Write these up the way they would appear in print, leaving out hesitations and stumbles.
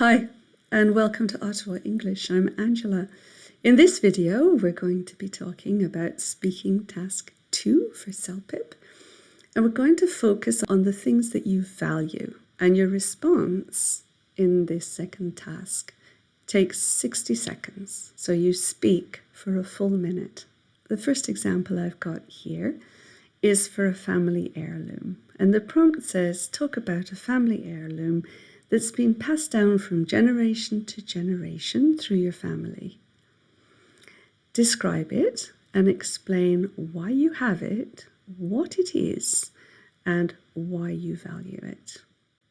Hi, and welcome to Ottawa English. I'm Angela. In this video, we're going to be talking about Speaking Task 2 for CELPIP, and we're going to focus on the things that you value, and your response in this second task takes 60 seconds, so you speak for a full minute. The first example I've got here is for a family heirloom, and the prompt says, talk about a family heirloom that's been passed down from generation to generation through your family. Describe it and explain why you have it, what it is, and why you value it.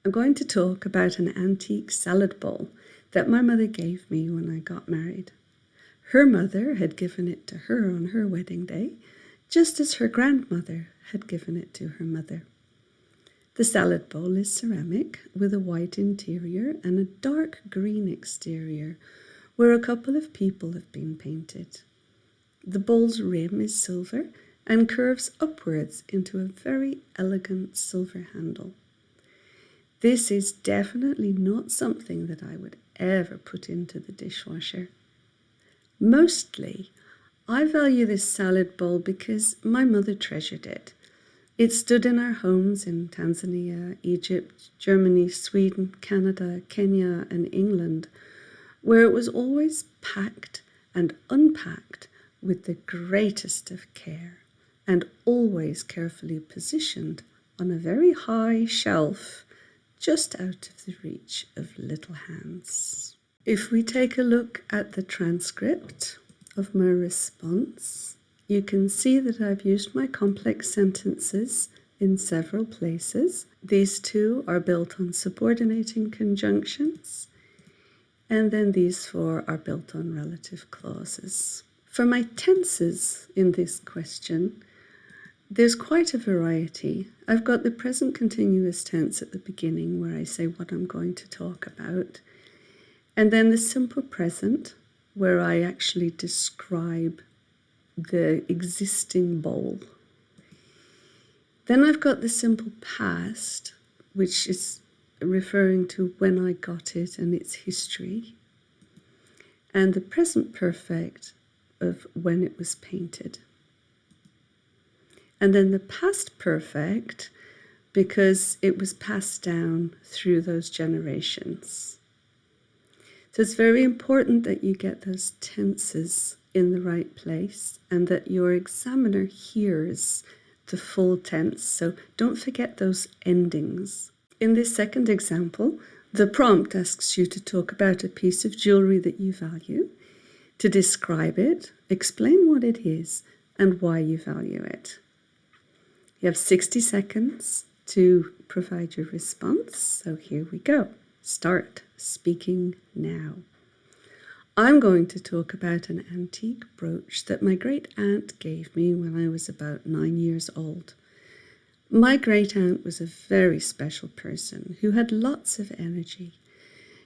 I'm going to talk about an antique salad bowl that my mother gave me when I got married. Her mother had given it to her on her wedding day, just as her grandmother had given it to her mother. The salad bowl is ceramic with a white interior and a dark green exterior where a couple of people have been painted. The bowl's rim is silver and curves upwards into a very elegant silver handle. This is definitely not something that I would ever put into the dishwasher. Mostly, I value this salad bowl because my mother treasured it. It stood in our homes in Tanzania, Egypt, Germany, Sweden, Canada, Kenya, and England, where it was always packed and unpacked with the greatest of care and always carefully positioned on a very high shelf just out of the reach of little hands. If we take a look at the transcript of my response, you can see that I've used my complex sentences in several places. These two are built on subordinating conjunctions, and then these four are built on relative clauses. For my tenses in this question, there's quite a variety. I've got the present continuous tense at the beginning where I say what I'm going to talk about, and then the simple present where I actually describe the existing bowl. Then I've got the simple past, which is referring to when I got it and its history, and the present perfect of when it was painted. And then the past perfect because it was passed down through those generations. So it's very important that you get those tenses in the right place and that your examiner hears the full tense. So don't forget those endings. In this second example, the prompt asks you to talk about a piece of jewelry that you value, to describe it, explain what it is, and why you value it. You have 60 seconds to provide your response. So here we go. Start speaking now. I'm going to talk about an antique brooch that my great-aunt gave me when I was about 9 years old. My great-aunt was a very special person who had lots of energy.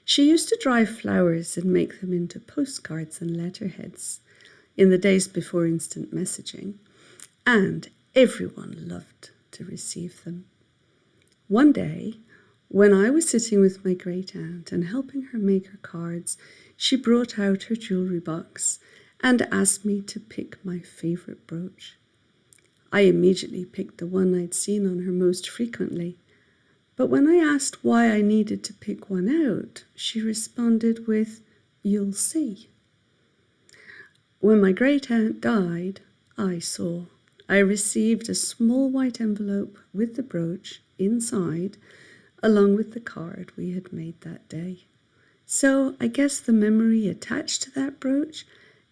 She used to dry flowers and make them into postcards and letterheads in the days before instant messaging, and everyone loved to receive them. One day, when I was sitting with my great-aunt and helping her make her cards, she brought out her jewellery box and asked me to pick my favourite brooch. I immediately picked the one I'd seen on her most frequently, but when I asked why I needed to pick one out, she responded with, "You'll see." When my great-aunt died, I saw. I received a small white envelope with the brooch inside, along with the card we had made that day. So I guess the memory attached to that brooch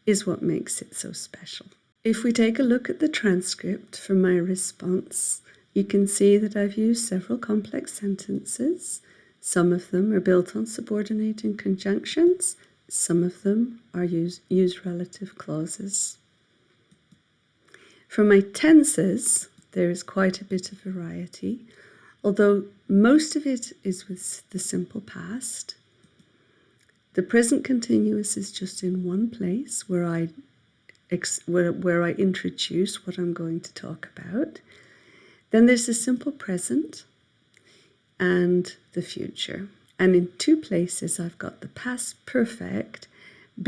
is what makes it so special. If we take a look at the transcript for my response, you can see that I've used several complex sentences. Some of them are built on subordinating conjunctions. Some of them are use relative clauses. For my tenses, there is quite a bit of variety, although most of it is with the simple past. The present continuous is just in one place where I introduce what I'm going to talk about. Then there's the simple present and the future. And in two places I've got the past perfect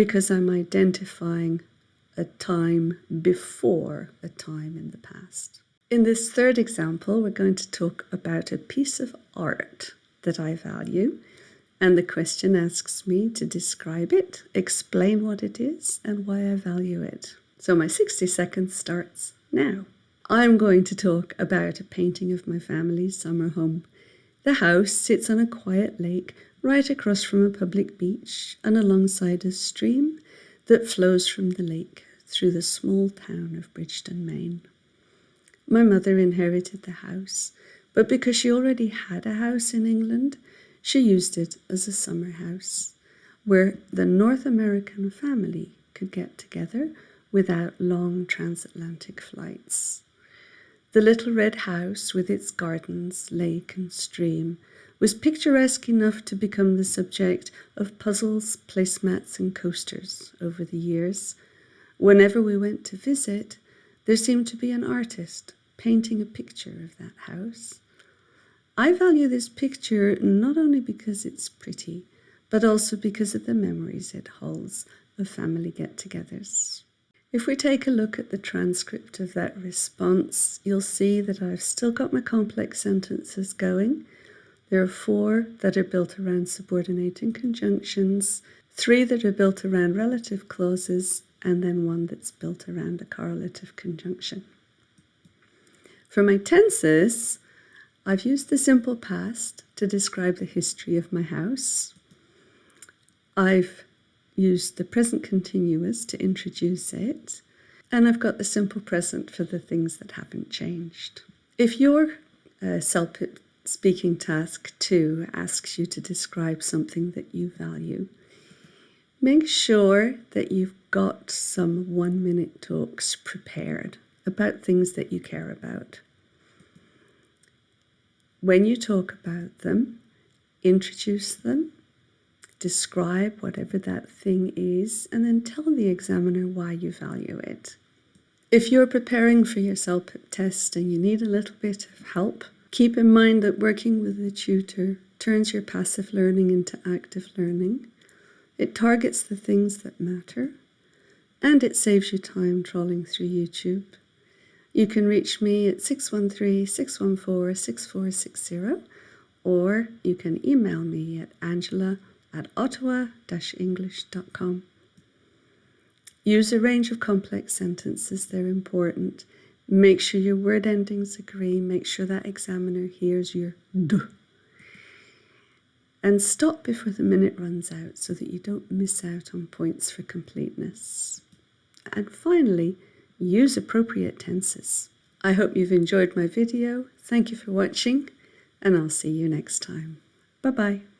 because I'm identifying a time before a time in the past. In this third example, we're going to talk about a piece of art that I value, and the question asks me to describe it, explain what it is, and why I value it. So my 60 seconds starts now. I'm going to talk about a painting of my family's summer home. The house sits on a quiet lake right across from a public beach and alongside a stream that flows from the lake through the small town of Bridgeton, Maine. My mother inherited the house, but because she already had a house in England, she used it as a summer house where the North American family could get together without long transatlantic flights. The little red house with its gardens, lake and stream was picturesque enough to become the subject of puzzles, placemats and coasters over the years. Whenever we went to visit, there seemed to be an artist painting a picture of that house. I value this picture not only because it's pretty, but also because of the memories it holds of family get-togethers. If we take a look at the transcript of that response, you'll see that I've still got my complex sentences going. There are 4 that are built around subordinating conjunctions, 3 that are built around relative clauses, and then 1 that's built around a correlative conjunction. For my tenses, I've used the simple past to describe the history of my house. I've used the present continuous to introduce it, and I've got the simple present for the things that haven't changed. If your CELPIP Speaking Task 2 asks you to describe something that you value, make sure that you've got some 1-minute talks prepared about things that you care about. When you talk about them, introduce them, describe whatever that thing is, and then tell the examiner why you value it. If you're preparing for your CELPIP test and you need a little bit of help, keep in mind that working with a tutor turns your passive learning into active learning. It targets the things that matter, and it saves you time trawling through YouTube. You can reach me at 613-614-6460, or you can email me at angela@ottawa-english.com. Use a range of complex sentences, they're important. Make sure your word endings agree, make sure that examiner hears your D. And stop before the minute runs out so that you don't miss out on points for completeness. And finally, use appropriate tenses. I hope you've enjoyed my video. Thank you for watching, and I'll see you next time. Bye-bye.